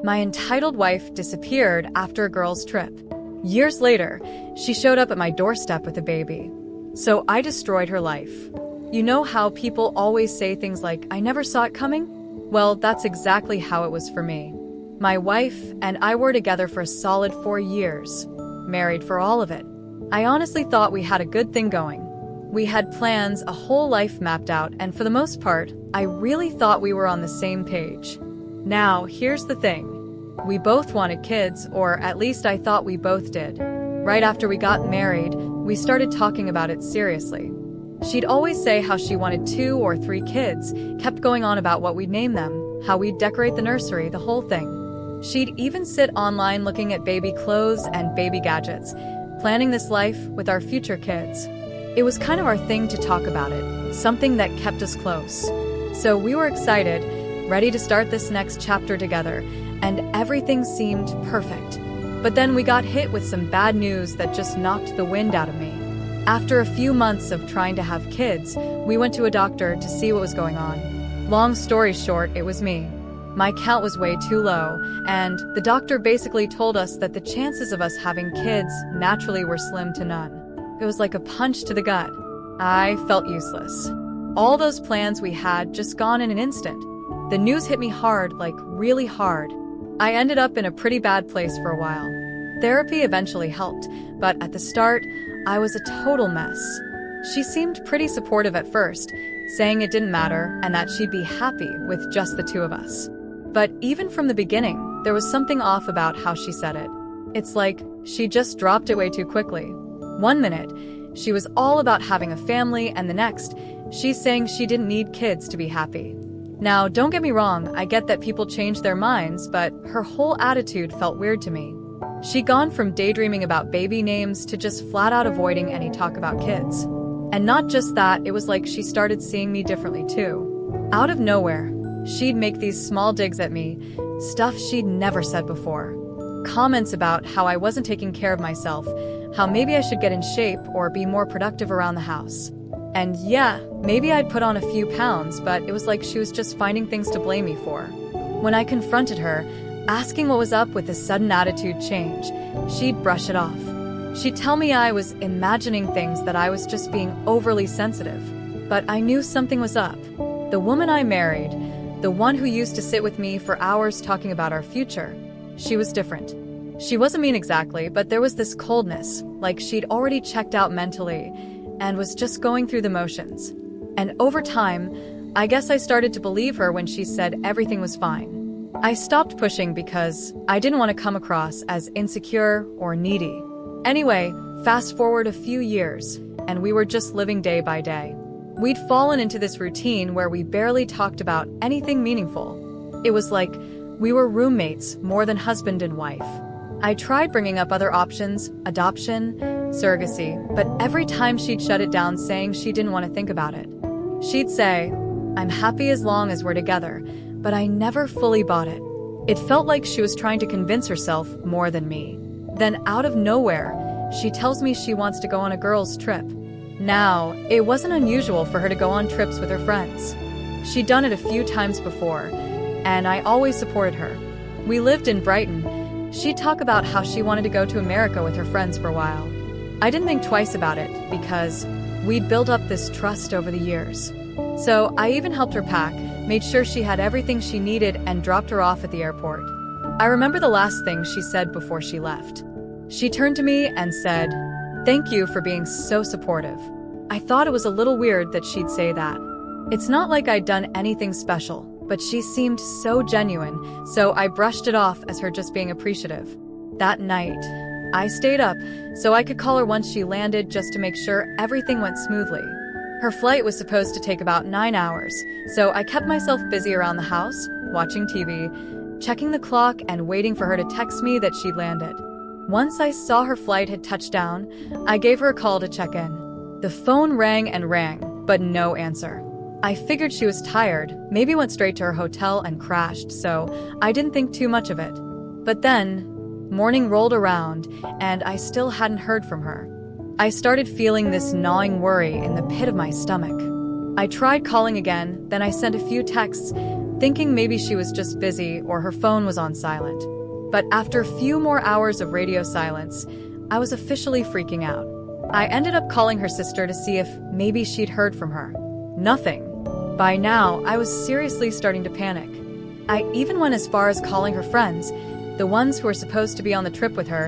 My entitled wife disappeared after a girls' trip. Years later, she showed up at my doorstep with a baby. So I destroyed her life. You know how people always say things like, "I never saw it coming"? Well, that's exactly how it was for me. My wife and I were together for a solid 4 years, married for all of it. I honestly thought we had a good thing going. We had plans, a whole life mapped out, and for the most part, I really thought we were on the same page. Now, here's the thing. We both wanted kids, or at least I thought we both did. Right after we got married, we started talking about it seriously. She'd always say how she wanted 2 or 3 kids, kept going on about what we'd name them, how we'd decorate the nursery, the whole thing. She'd even sit online looking at baby clothes and baby gadgets, planning this life with our future kids. It was kind of our thing to talk about it, something that kept us close. So we were excited, ready to start this next chapter together, and everything seemed perfect. But then we got hit with some bad news that just knocked the wind out of me. After a few months of trying to have kids, we went to a doctor to see what was going on. Long story short, it was me. My count was way too low, and the doctor basically told us that the chances of us having kids naturally were slim to none. It was like a punch to the gut. I felt useless. All those plans we had just gone in an instant. The news hit me hard, like really hard. I ended up in a pretty bad place for a while. Therapy eventually helped, but at the start, I was a total mess. She seemed pretty supportive at first, saying it didn't matter and that she'd be happy with just the 2 of us. But even from the beginning, there was something off about how she said it. It's like she just dropped it way too quickly. One minute, she was all about having a family, and the next, she's saying she didn't need kids to be happy. Now, don't get me wrong, I get that people change their minds, but her whole attitude felt weird to me. She'd gone from daydreaming about baby names to just flat out avoiding any talk about kids. And not just that, it was like she started seeing me differently too. Out of nowhere, she'd make these small digs at me, stuff she'd never said before. Comments about how I wasn't taking care of myself, how maybe I should get in shape or be more productive around the house. And yeah, maybe I'd put on a few pounds, but it was like she was just finding things to blame me for. When I confronted her, asking what was up with this sudden attitude change, she'd brush it off. She'd tell me I was imagining things, that I was just being overly sensitive. But I knew something was up. The woman I married, the one who used to sit with me for hours talking about our future, she was different. She wasn't mean exactly, but there was this coldness, like she'd already checked out mentally and was just going through the motions. And over time, I guess I started to believe her when she said everything was fine. I stopped pushing because I didn't want to come across as insecure or needy. Anyway, fast forward a few years, and we were just living day by day. We'd fallen into this routine where we barely talked about anything meaningful. It was like we were roommates more than husband and wife. I tried bringing up other options, adoption, surrogacy, but every time she'd shut it down, saying she didn't want to think about it. She'd say, "I'm happy as long as we're together," but I never fully bought it. It felt like she was trying to convince herself more than me. Then out of nowhere, she tells me she wants to go on a girls' trip. Now, it wasn't unusual for her to go on trips with her friends. She'd done it a few times before, and I always supported her. We lived in Brighton. She'd talk about how she wanted to go to America with her friends for a while. I didn't think twice about it because we'd built up this trust over the years. So I even helped her pack, made sure she had everything she needed, and dropped her off at the airport. I remember the last thing she said before she left. She turned to me and said, "Thank you for being so supportive." I thought it was a little weird that she'd say that. It's not like I'd done anything special, but she seemed so genuine, so I brushed it off as her just being appreciative. That night, I stayed up so I could call her once she landed, just to make sure everything went smoothly. Her flight was supposed to take about 9 hours, so I kept myself busy around the house, watching TV, checking the clock, and waiting for her to text me that she'd landed. Once I saw her flight had touched down, I gave her a call to check in. The phone rang and rang, but no answer. I figured she was tired, maybe went straight to her hotel and crashed, so I didn't think too much of it. But then, morning rolled around, and I still hadn't heard from her. I started feeling this gnawing worry in the pit of my stomach. I tried calling again, then I sent a few texts, thinking maybe she was just busy or her phone was on silent. But after a few more hours of radio silence, I was officially freaking out. I ended up calling her sister to see if maybe she'd heard from her. Nothing. By now, I was seriously starting to panic. I even went as far as calling her friends, the ones who were supposed to be on the trip with her,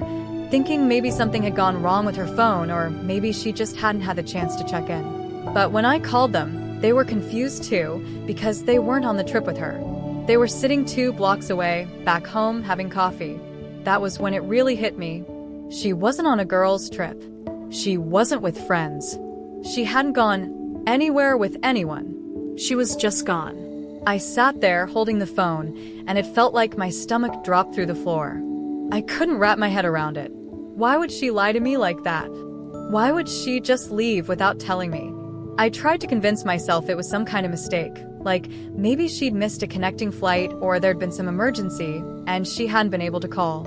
thinking maybe something had gone wrong with her phone or maybe she just hadn't had the chance to check in. But when I called them, they were confused too because they weren't on the trip with her. They were sitting 2 blocks away, back home having coffee. That was when it really hit me. She wasn't on a girls' trip. She wasn't with friends. She hadn't gone anywhere with anyone. She was just gone. I sat there holding the phone, and it felt like my stomach dropped through the floor. I couldn't wrap my head around it. Why would she lie to me like that? Why would she just leave without telling me? I tried to convince myself it was some kind of mistake, like maybe she'd missed a connecting flight or there'd been some emergency and she hadn't been able to call.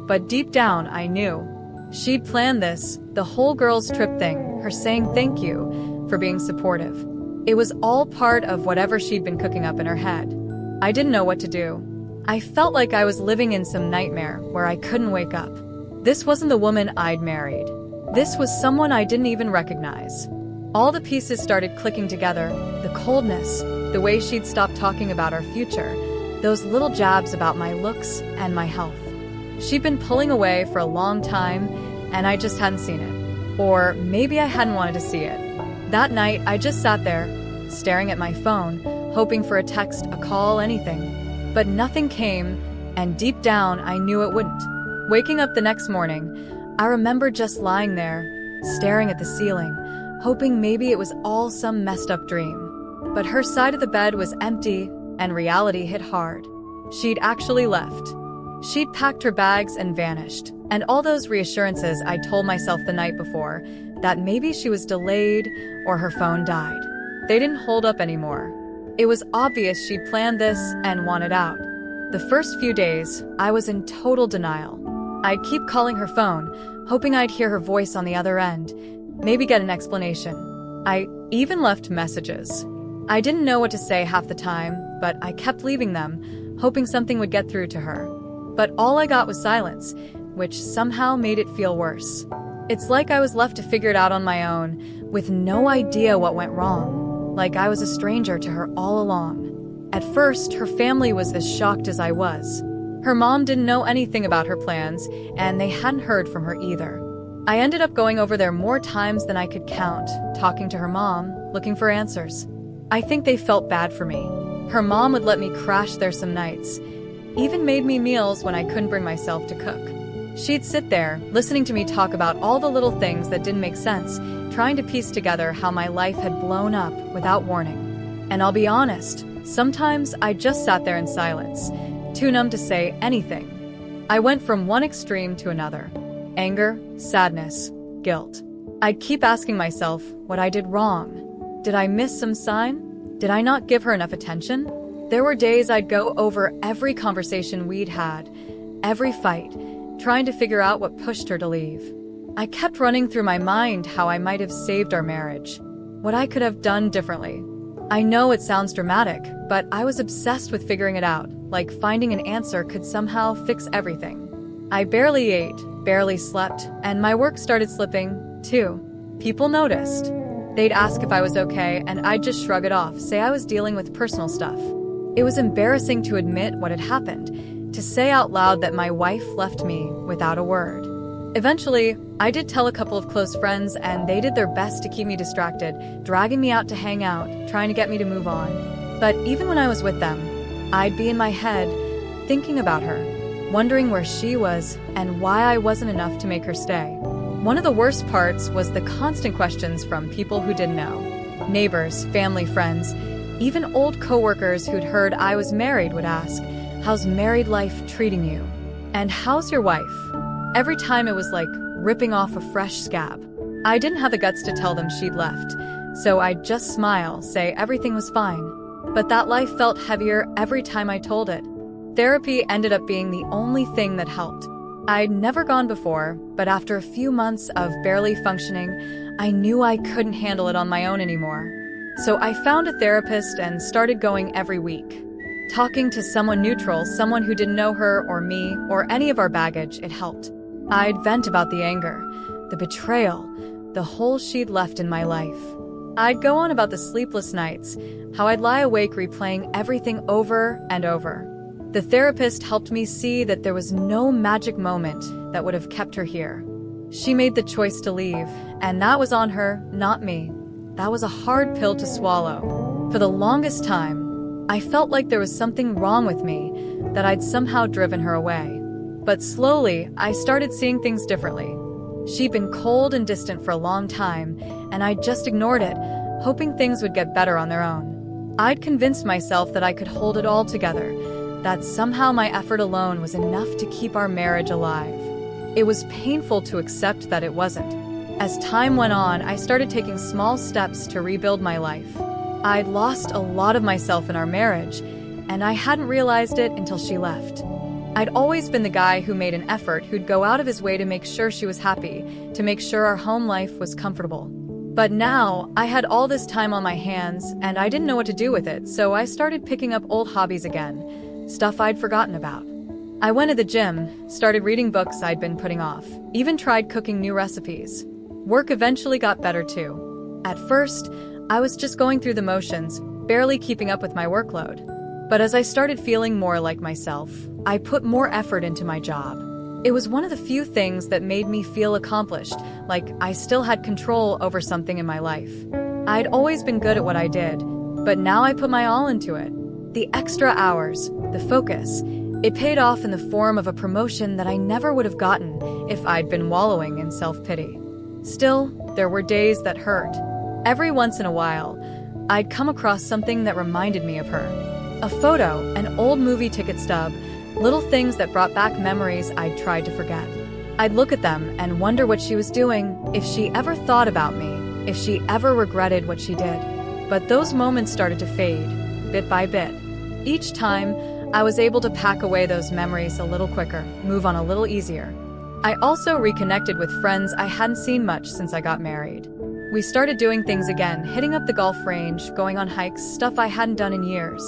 But deep down, I knew. She'd planned this, the whole girls' trip thing, her saying thank you for being supportive. It was all part of whatever she'd been cooking up in her head. I didn't know what to do. I felt like I was living in some nightmare where I couldn't wake up. This wasn't the woman I'd married. This was someone I didn't even recognize. All the pieces started clicking together, the coldness, the way she'd stopped talking about our future, those little jabs about my looks and my health. She'd been pulling away for a long time, and I just hadn't seen it. Or maybe I hadn't wanted to see it. That night, I just sat there, staring at my phone, hoping for a text, a call, anything. But nothing came, and deep down, I knew it wouldn't. Waking up the next morning, I remember just lying there, staring at the ceiling, hoping maybe it was all some messed up dream. But her side of the bed was empty, and reality hit hard. She'd actually left. She'd packed her bags and vanished, and all those reassurances I told myself the night before, that maybe she was delayed or her phone died, they didn't hold up anymore. It was obvious she'd planned this and wanted out. The first few days, I was in total denial. I'd keep calling her phone, hoping I'd hear her voice on the other end, maybe get an explanation. I even left messages. I didn't know what to say half the time, but I kept leaving them, hoping something would get through to her. But all I got was silence, which somehow made it feel worse. It's like I was left to figure it out on my own, with no idea what went wrong, like I was a stranger to her all along. At first, her family was as shocked as I was. Her mom didn't know anything about her plans, and they hadn't heard from her either. I ended up going over there more times than I could count, talking to her mom, looking for answers. I think they felt bad for me. Her mom would let me crash there some nights, even made me meals when I couldn't bring myself to cook. She'd sit there, listening to me talk about all the little things that didn't make sense, trying to piece together how my life had blown up without warning. And I'll be honest, sometimes I just sat there in silence, too numb to say anything. I went from one extreme to another. Anger, sadness, guilt. I'd keep asking myself what I did wrong. Did I miss some sign? Did I not give her enough attention? There were days I'd go over every conversation we'd had, every fight, trying to figure out what pushed her to leave. I kept running through my mind how I might have saved our marriage, what I could have done differently. I know it sounds dramatic, but I was obsessed with figuring it out, like finding an answer could somehow fix everything. I barely ate, barely slept, and my work started slipping, too. People noticed. They'd ask if I was okay, and I'd just shrug it off, say I was dealing with personal stuff. It was embarrassing to admit what had happened, to say out loud that my wife left me without a word. Eventually, I did tell a couple of close friends, and they did their best to keep me distracted, dragging me out to hang out, trying to get me to move on. But even when I was with them, I'd be in my head, thinking about her, wondering where she was and why I wasn't enough to make her stay. One of the worst parts was the constant questions from people who didn't know. Neighbors, family, friends, even old coworkers who'd heard I was married would ask, "How's married life treating you? And how's your wife?" Every time it was like ripping off a fresh scab. I didn't have the guts to tell them she'd left, so I'd just smile, say everything was fine. But that life felt heavier every time I told it. Therapy ended up being the only thing that helped. I'd never gone before, but after a few months of barely functioning, I knew I couldn't handle it on my own anymore. So I found a therapist and started going every week. Talking to someone neutral, someone who didn't know her or me or any of our baggage, it helped. I'd vent about the anger, the betrayal, the hole she'd left in my life. I'd go on about the sleepless nights, how I'd lie awake replaying everything over and over. The therapist helped me see that there was no magic moment that would have kept her here. She made the choice to leave, and that was on her, not me. That was a hard pill to swallow. For the longest time, I felt like there was something wrong with me, that I'd somehow driven her away. But slowly, I started seeing things differently. She'd been cold and distant for a long time, and I just ignored it, hoping things would get better on their own. I'd convinced myself that I could hold it all together, that somehow my effort alone was enough to keep our marriage alive. It was painful to accept that it wasn't. As time went on, I started taking small steps to rebuild my life. I'd lost a lot of myself in our marriage, and I hadn't realized it until she left. I'd always been the guy who made an effort, who'd go out of his way to make sure she was happy, to make sure our home life was comfortable. But now, I had all this time on my hands, and I didn't know what to do with it, so I started picking up old hobbies again, stuff I'd forgotten about. I went to the gym, started reading books I'd been putting off, even tried cooking new recipes. Work eventually got better too. At first, I was just going through the motions, barely keeping up with my workload. But as I started feeling more like myself, I put more effort into my job. It was one of the few things that made me feel accomplished, like I still had control over something in my life. I'd always been good at what I did, but now I put my all into it. The extra hours, the focus, it paid off in the form of a promotion that I never would have gotten if I'd been wallowing in self-pity. Still, there were days that hurt. Every once in a while, I'd come across something that reminded me of her. A photo, an old movie ticket stub, little things that brought back memories I'd tried to forget. I'd look at them and wonder what she was doing, if she ever thought about me, if she ever regretted what she did. But those moments started to fade, bit by bit. Each time, I was able to pack away those memories a little quicker, move on a little easier. I also reconnected with friends I hadn't seen much since I got married. We started doing things again, hitting up the golf range, going on hikes, stuff I hadn't done in years.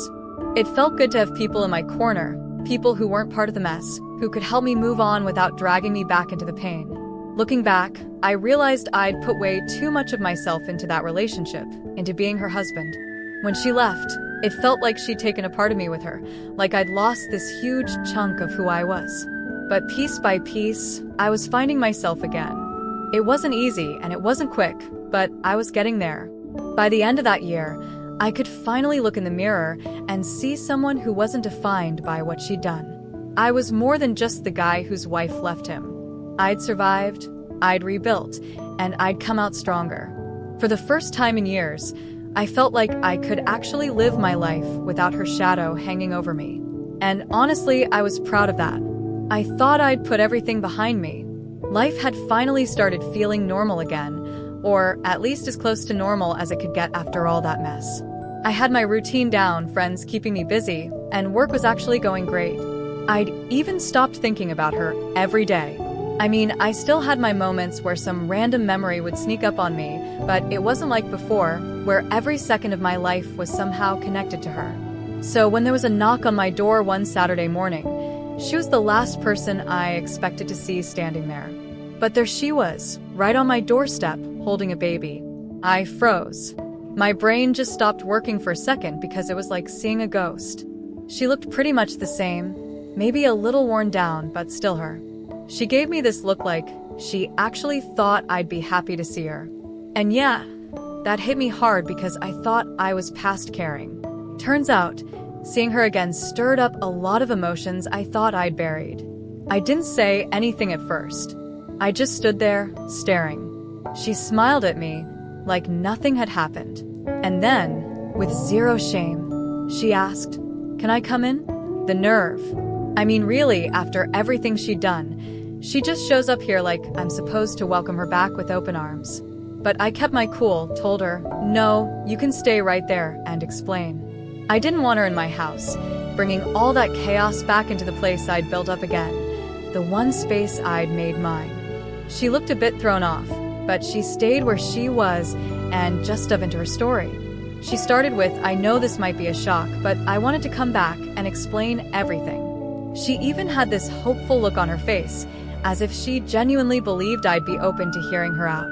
It felt good to have people in my corner, people who weren't part of the mess, who could help me move on without dragging me back into the pain. Looking back, I realized I'd put way too much of myself into that relationship, into being her husband. When she left, it felt like she'd taken a part of me with her, like I'd lost this huge chunk of who I was. But piece by piece, I was finding myself again. It wasn't easy and it wasn't quick, but I was getting there. By the end of that year, I could finally look in the mirror and see someone who wasn't defined by what she'd done. I was more than just the guy whose wife left him. I'd survived, I'd rebuilt, and I'd come out stronger. For the first time in years, I felt like I could actually live my life without her shadow hanging over me. And honestly, I was proud of that. I thought I'd put everything behind me. Life had finally started feeling normal again, or at least as close to normal as it could get after all that mess. I had my routine down, friends keeping me busy, and work was actually going great. I'd even stopped thinking about her every day. I mean, I still had my moments where some random memory would sneak up on me, but it wasn't like before, where every second of my life was somehow connected to her. So when there was a knock on my door one Saturday morning, she was the last person I expected to see standing there. But there she was, right on my doorstep, holding a baby. I froze. My brain just stopped working for a second because it was like seeing a ghost. She looked pretty much the same, maybe a little worn down, but still her. She gave me this look like she actually thought I'd be happy to see her. And yeah, that hit me hard because I thought I was past caring. Turns out, seeing her again stirred up a lot of emotions I thought I'd buried. I didn't say anything at first. I just stood there, staring. She smiled at me, like nothing had happened. And then, with zero shame, she asked, "Can I come in?" The nerve. I mean, really, after everything she'd done, she just shows up here like I'm supposed to welcome her back with open arms. But I kept my cool, told her, "No, you can stay right there," and explain. I didn't want her in my house, bringing all that chaos back into the place I'd built up again, the one space I'd made mine. She looked a bit thrown off, but she stayed where she was and just dove into her story. She started with, "I know this might be a shock, but I wanted to come back and explain everything." She even had this hopeful look on her face, as if she genuinely believed I'd be open to hearing her out.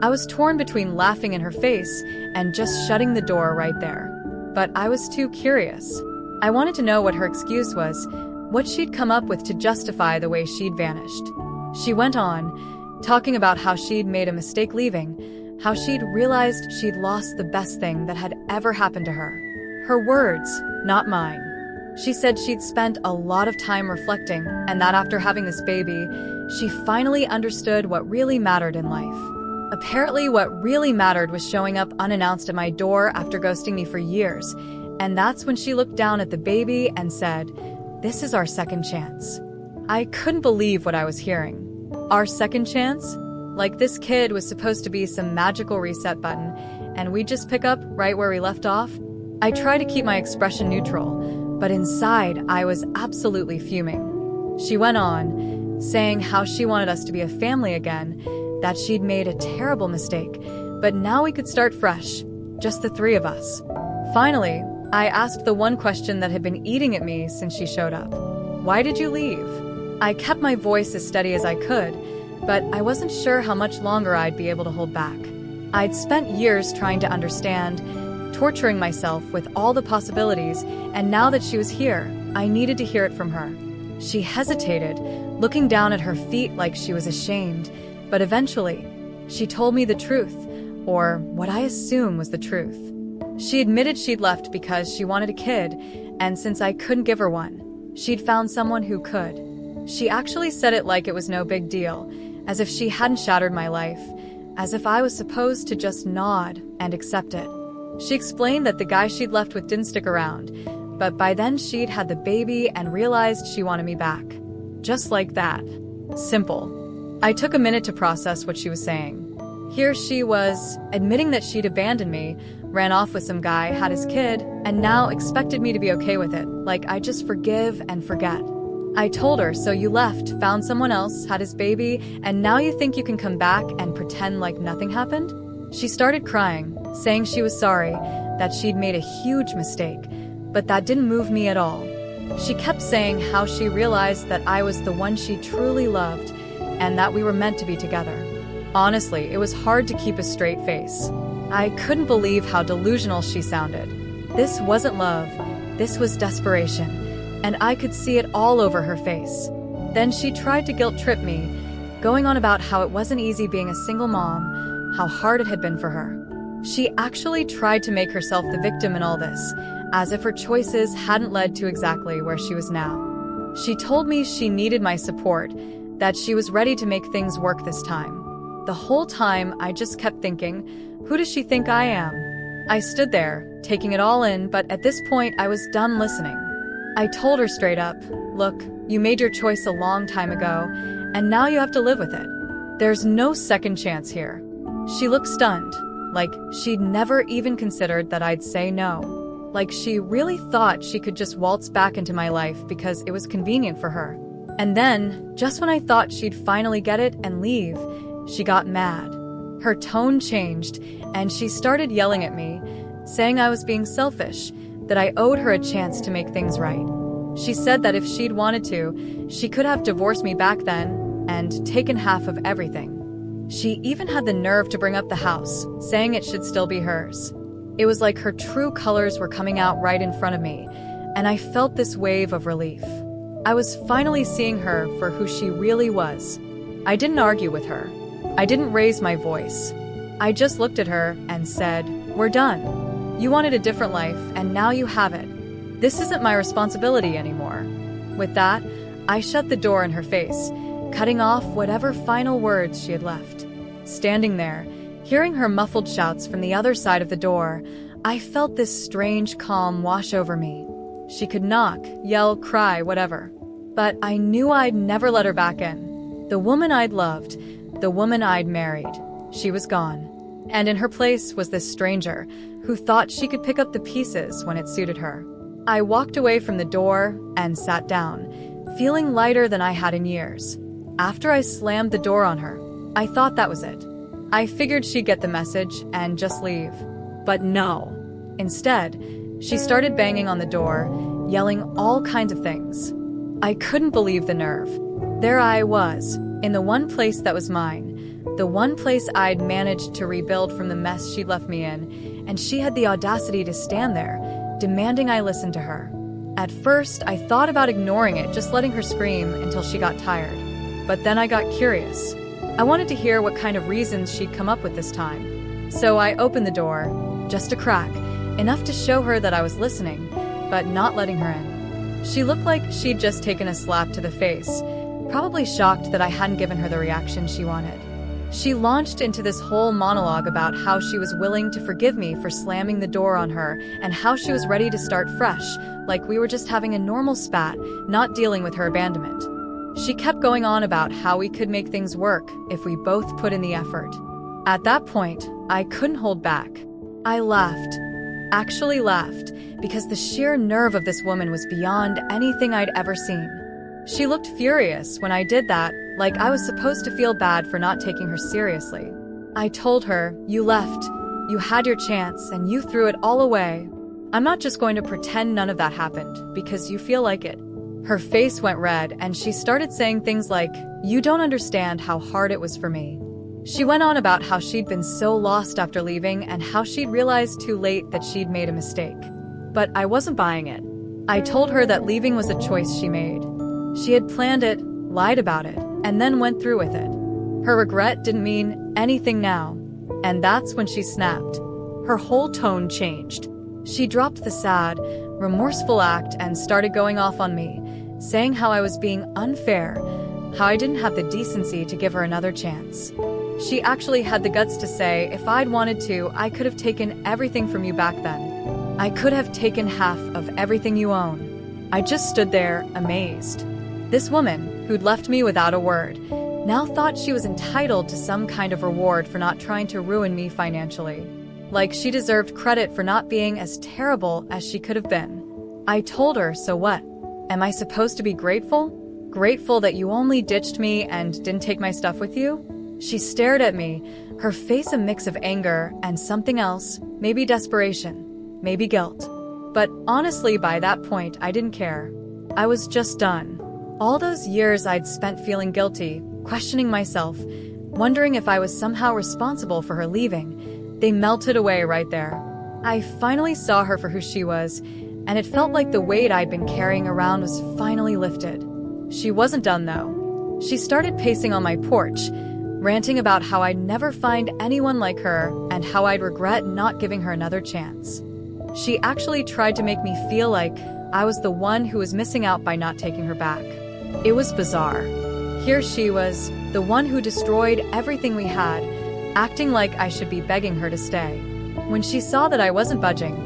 I was torn between laughing in her face and just shutting the door right there. But I was too curious. I wanted to know what her excuse was, what she'd come up with to justify the way she'd vanished. She went on, talking about how she'd made a mistake leaving, how she'd realized she'd lost the best thing that had ever happened to her. Her words, not mine. She said she'd spent a lot of time reflecting, and that after having this baby, she finally understood what really mattered in life. Apparently, what really mattered was showing up unannounced at my door after ghosting me for years, and that's when she looked down at the baby and said, "This is our second chance." I couldn't believe what I was hearing. Our second chance? Like this kid was supposed to be some magical reset button, and we'd just pick up right where we left off? I tried to keep my expression neutral, but inside I was absolutely fuming. She went on, saying how she wanted us to be a family again, that she'd made a terrible mistake, but now we could start fresh, just the three of us. Finally, I asked the one question that had been eating at me since she showed up. "Why did you leave?" I kept my voice as steady as I could, but I wasn't sure how much longer I'd be able to hold back. I'd spent years trying to understand, torturing myself with all the possibilities, and now that she was here, I needed to hear it from her. She hesitated, looking down at her feet like she was ashamed, but eventually, she told me the truth, or what I assume was the truth. She admitted she'd left because she wanted a kid, and since I couldn't give her one, she'd found someone who could. She actually said it like it was no big deal, as if she hadn't shattered my life, as if I was supposed to just nod and accept it. She explained that the guy she'd left with didn't stick around, but by then she'd had the baby and realized she wanted me back. Just like that. Simple. I took a minute to process what she was saying. Here she was, admitting that she'd abandoned me, ran off with some guy, had his kid, and now expected me to be okay with it, like I just forgive and forget. I told her, "So you left, found someone else, had his baby, and now you think you can come back and pretend like nothing happened?" She started crying, saying she was sorry, that she'd made a huge mistake, but that didn't move me at all. She kept saying how she realized that I was the one she truly loved, and that we were meant to be together. Honestly, it was hard to keep a straight face. I couldn't believe how delusional she sounded. This wasn't love, this was desperation, and I could see it all over her face. Then she tried to guilt trip me, going on about how it wasn't easy being a single mom, how hard it had been for her. She actually tried to make herself the victim in all this, as if her choices hadn't led to exactly where she was now. She told me she needed my support, that she was ready to make things work this time. The whole time, I just kept thinking, who does she think I am? I stood there, taking it all in, but at this point, I was done listening. I told her straight up, "Look, you made your choice a long time ago, and now you have to live with it. There's no second chance here." She looked stunned, like she'd never even considered that I'd say no. Like she really thought she could just waltz back into my life because it was convenient for her. And then, just when I thought she'd finally get it and leave, she got mad. Her tone changed, and she started yelling at me, saying I was being selfish, that I owed her a chance to make things right. She said that if she'd wanted to, she could have divorced me back then and taken half of everything. She even had the nerve to bring up the house, saying it should still be hers. It was like her true colors were coming out right in front of me, and I felt this wave of relief. I was finally seeing her for who she really was. I didn't argue with her. I didn't raise my voice. I just looked at her and said, "We're done. You wanted a different life, and now you have it. This isn't my responsibility anymore." With that, I shut the door in her face, cutting off whatever final words she had left. Standing there, hearing her muffled shouts from the other side of the door, I felt this strange calm wash over me. She could knock, yell, cry, whatever. But I knew I'd never let her back in. The woman I'd loved, the woman I'd married, she was gone. And in her place was this stranger who thought she could pick up the pieces when it suited her. I walked away from the door and sat down, feeling lighter than I had in years. After I slammed the door on her, I thought that was it. I figured she'd get the message and just leave. But no. Instead, she started banging on the door, yelling all kinds of things. I couldn't believe the nerve. There I was, in the one place that was mine, the one place I'd managed to rebuild from the mess she'd left me in, and she had the audacity to stand there, demanding I listen to her. At first, I thought about ignoring it, just letting her scream until she got tired. But then I got curious. I wanted to hear what kind of reasons she'd come up with this time. So I opened the door, just a crack, enough to show her that I was listening, but not letting her in. She looked like she'd just taken a slap to the face, probably shocked that I hadn't given her the reaction she wanted. She launched into this whole monologue about how she was willing to forgive me for slamming the door on her and how she was ready to start fresh, like we were just having a normal spat, not dealing with her abandonment. She kept going on about how we could make things work if we both put in the effort. At that point, I couldn't hold back. I laughed. Actually laughed, because the sheer nerve of this woman was beyond anything I'd ever seen. She looked furious when I did that, like I was supposed to feel bad for not taking her seriously. I told her, "You left. You had your chance, and you threw it all away. I'm not just going to pretend none of that happened, because you feel like it." Her face went red, and she started saying things like, "You don't understand how hard it was for me." She went on about how she'd been so lost after leaving and how she'd realized too late that she'd made a mistake. But I wasn't buying it. I told her that leaving was a choice she made. She had planned it, lied about it, and then went through with it. Her regret didn't mean anything now. And that's when she snapped. Her whole tone changed. She dropped the sad, remorseful act and started going off on me, saying how I was being unfair, how I didn't have the decency to give her another chance. She actually had the guts to say if I'd wanted to, I could have taken everything from you back then. I could have taken half of everything you own. I just stood there, amazed. This woman, who'd left me without a word, now thought she was entitled to some kind of reward for not trying to ruin me financially. Like she deserved credit for not being as terrible as she could have been. I told her, so what? Am I supposed to be grateful? Grateful that you only ditched me and didn't take my stuff with you? She stared at me, her face a mix of anger and something else, maybe desperation, maybe guilt. But honestly, by that point, I didn't care. I was just done. All those years I'd spent feeling guilty, questioning myself, wondering if I was somehow responsible for her leaving, they melted away right there. I finally saw her for who she was, and it felt like the weight I'd been carrying around was finally lifted. She wasn't done, though. She started pacing on my porch, ranting about how I'd never find anyone like her and how I'd regret not giving her another chance. She actually tried to make me feel like I was the one who was missing out by not taking her back. It was bizarre. Here she was, the one who destroyed everything we had, acting like I should be begging her to stay. When she saw that I wasn't budging,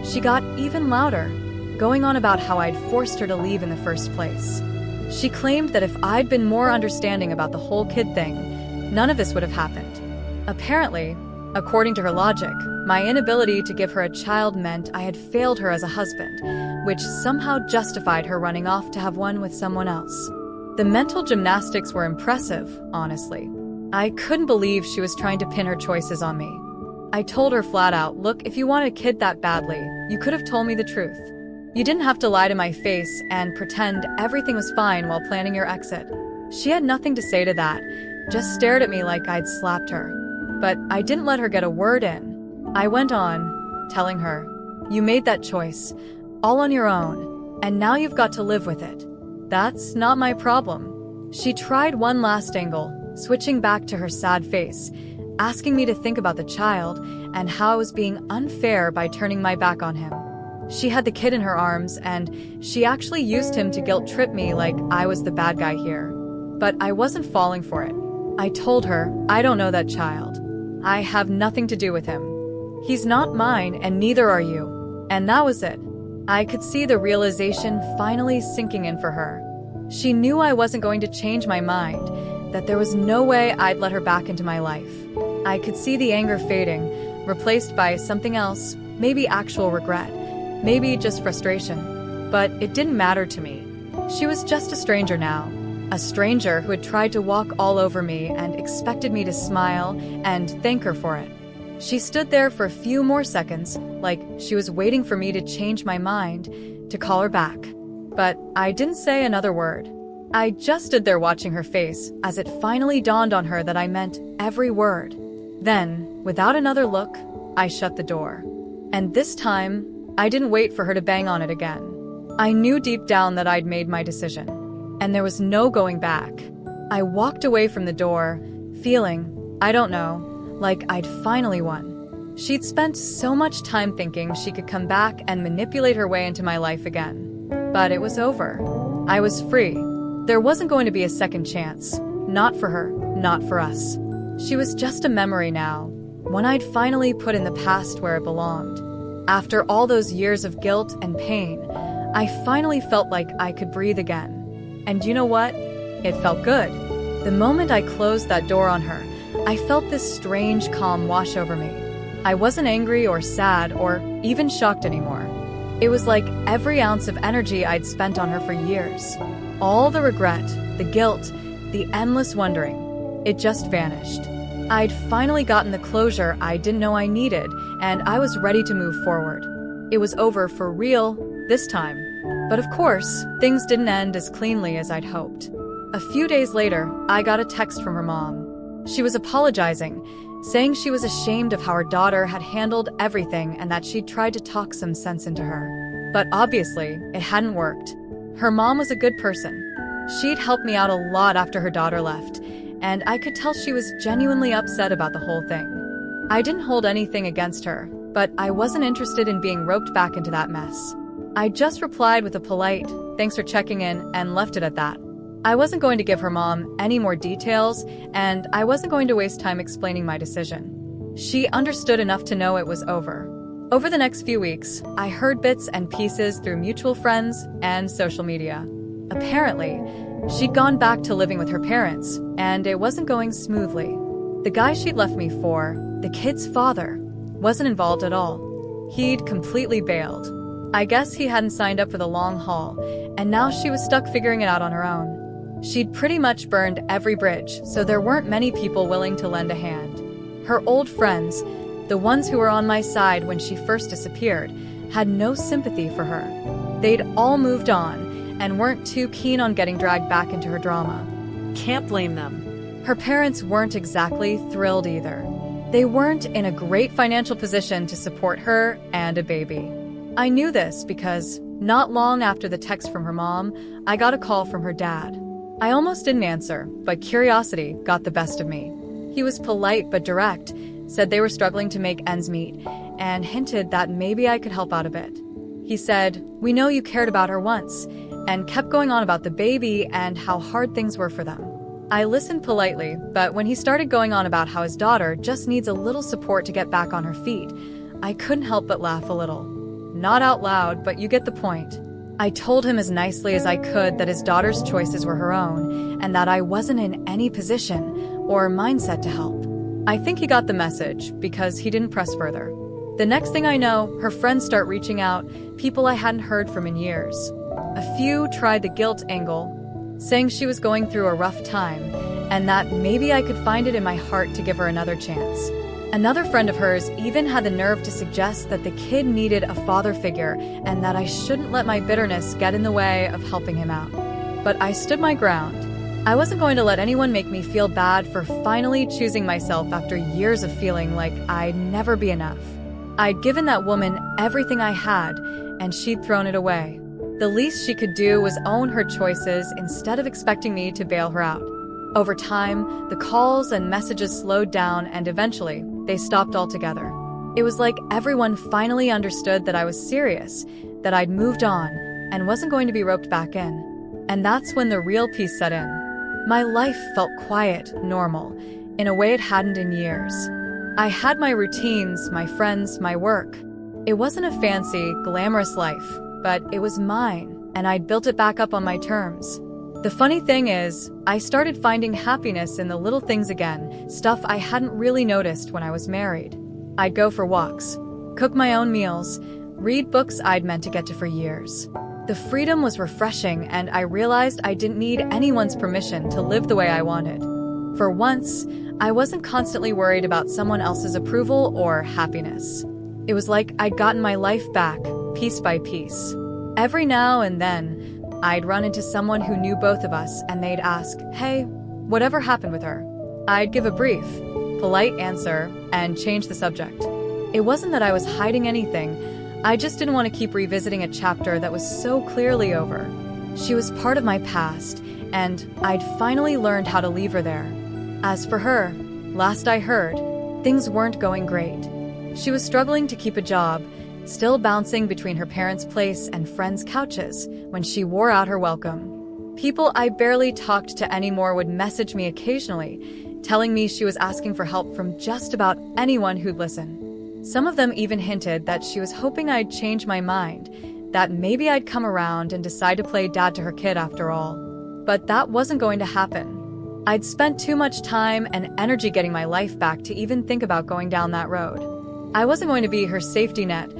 she got even louder, going on about how I'd forced her to leave in the first place. She claimed that if I'd been more understanding about the whole kid thing, none of this would have happened. Apparently, according to her logic, my inability to give her a child meant I had failed her as a husband, which somehow justified her running off to have one with someone else. The mental gymnastics were impressive, honestly. I couldn't believe she was trying to pin her choices on me. I told her flat out, "Look, if you want a kid that badly, you could have told me the truth. You didn't have to lie to my face and pretend everything was fine while planning your exit." She had nothing to say to that, just stared at me like I'd slapped her. But I didn't let her get a word in. I went on, telling her, "You made that choice, all on your own, and now you've got to live with it. That's not my problem." She tried one last angle, switching back to her sad face, asking me to think about the child and how I was being unfair by turning my back on him. She had the kid in her arms, and she actually used him to guilt-trip me like I was the bad guy here. But I wasn't falling for it. I told her, "I don't know that child. I have nothing to do with him. He's not mine, and neither are you." And that was it. I could see the realization finally sinking in for her. She knew I wasn't going to change my mind, that there was no way I'd let her back into my life. I could see the anger fading, replaced by something else, maybe actual regret, maybe just frustration. But it didn't matter to me. She was just a stranger now. A stranger who had tried to walk all over me and expected me to smile and thank her for it. She stood there for a few more seconds, like she was waiting for me to change my mind, to call her back. But I didn't say another word. I just stood there watching her face as it finally dawned on her that I meant every word. Then, without another look, I shut the door. And this time, I didn't wait for her to bang on it again. I knew deep down that I'd made my decision, and there was no going back. I walked away from the door, feeling, I don't know, like I'd finally won. She'd spent so much time thinking she could come back and manipulate her way into my life again. But it was over. I was free. There wasn't going to be a second chance. Not for her, not for us. She was just a memory now, one I'd finally put in the past where it belonged. After all those years of guilt and pain, I finally felt like I could breathe again. And you know what? It felt good. The moment I closed that door on her, I felt this strange calm wash over me. I wasn't angry or sad or even shocked anymore. It was like every ounce of energy I'd spent on her for years. All the regret, the guilt, the endless wondering, it just vanished. I'd finally gotten the closure I didn't know I needed, and I was ready to move forward. It was over for real, this time. But of course, things didn't end as cleanly as I'd hoped. A few days later, I got a text from her mom. She was apologizing, saying she was ashamed of how her daughter had handled everything and that she'd tried to talk some sense into her. But obviously, it hadn't worked. Her mom was a good person. She'd helped me out a lot after her daughter left, and I could tell she was genuinely upset about the whole thing. I didn't hold anything against her, but I wasn't interested in being roped back into that mess. I just replied with a polite, "Thanks for checking in," and left it at that. I wasn't going to give her mom any more details, and I wasn't going to waste time explaining my decision. She understood enough to know it was over. Over the next few weeks, I heard bits and pieces through mutual friends and social media. Apparently, she'd gone back to living with her parents, and it wasn't going smoothly. The guy she'd left me for, the kid's father, wasn't involved at all. He'd completely bailed. I guess he hadn't signed up for the long haul, and now she was stuck figuring it out on her own. She'd pretty much burned every bridge, so there weren't many people willing to lend a hand. Her old friends, the ones who were on my side when she first disappeared, had no sympathy for her. They'd all moved on, and weren't too keen on getting dragged back into her drama. Can't blame them. Her parents weren't exactly thrilled either. They weren't in a great financial position to support her and a baby. I knew this because, not long after the text from her mom, I got a call from her dad. I almost didn't answer, but curiosity got the best of me. He was polite but direct, said they were struggling to make ends meet, and hinted that maybe I could help out a bit. He said, "We know you cared about her once," and kept going on about the baby and how hard things were for them. I listened politely, but when he started going on about how his daughter just needs a little support to get back on her feet, I couldn't help but laugh a little. Not out loud, but you get the point. I told him as nicely as I could that his daughter's choices were her own, and that I wasn't in any position or mindset to help. I think he got the message, because he didn't press further. The next thing I know, her friends start reaching out, people I hadn't heard from in years. A few tried the guilt angle, saying she was going through a rough time, and that maybe I could find it in my heart to give her another chance. Another friend of hers even had the nerve to suggest that the kid needed a father figure and that I shouldn't let my bitterness get in the way of helping him out. But I stood my ground. I wasn't going to let anyone make me feel bad for finally choosing myself after years of feeling like I'd never be enough. I'd given that woman everything I had, and she'd thrown it away. The least she could do was own her choices instead of expecting me to bail her out. Over time, the calls and messages slowed down, and eventually, they stopped altogether. It was like everyone finally understood that I was serious, that I'd moved on, and wasn't going to be roped back in. And that's when the real peace set in. My life felt quiet, normal, in a way it hadn't in years. I had my routines, my friends, my work. It wasn't a fancy, glamorous life, but it was mine, and I'd built it back up on my terms. The funny thing is, I started finding happiness in the little things again, stuff I hadn't really noticed when I was married. I'd go for walks, cook my own meals, read books I'd meant to get to for years. The freedom was refreshing, and I realized I didn't need anyone's permission to live the way I wanted. For once, I wasn't constantly worried about someone else's approval or happiness. It was like I'd gotten my life back, piece by piece. Every now and then, I'd run into someone who knew both of us and they'd ask, "Hey, whatever happened with her?" I'd give a brief, polite answer and change the subject. It wasn't that I was hiding anything, I just didn't want to keep revisiting a chapter that was so clearly over. She was part of my past, and I'd finally learned how to leave her there. As for her, last I heard, things weren't going great. She was struggling to keep a job, still bouncing between her parents' place and friends' couches when she wore out her welcome. People I barely talked to anymore would message me occasionally, telling me she was asking for help from just about anyone who'd listen. Some of them even hinted that she was hoping I'd change my mind, that maybe I'd come around and decide to play dad to her kid after all. But that wasn't going to happen. I'd spent too much time and energy getting my life back to even think about going down that road. I wasn't going to be her safety net,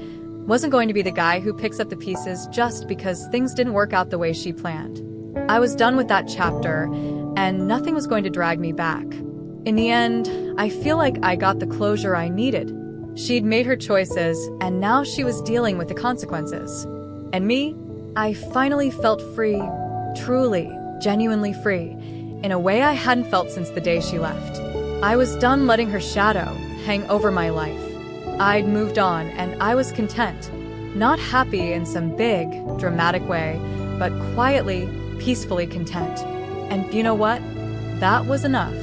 wasn't going to be the guy who picks up the pieces just because things didn't work out the way she planned. I was done with that chapter, and nothing was going to drag me back. In the end, I feel like I got the closure I needed. She'd made her choices, and now she was dealing with the consequences. And me? I finally felt free, truly, genuinely free, in a way I hadn't felt since the day she left. I was done letting her shadow hang over my life. I'd moved on, and I was content. Not happy in some big, dramatic way, but quietly, peacefully content. And you know what? That was enough.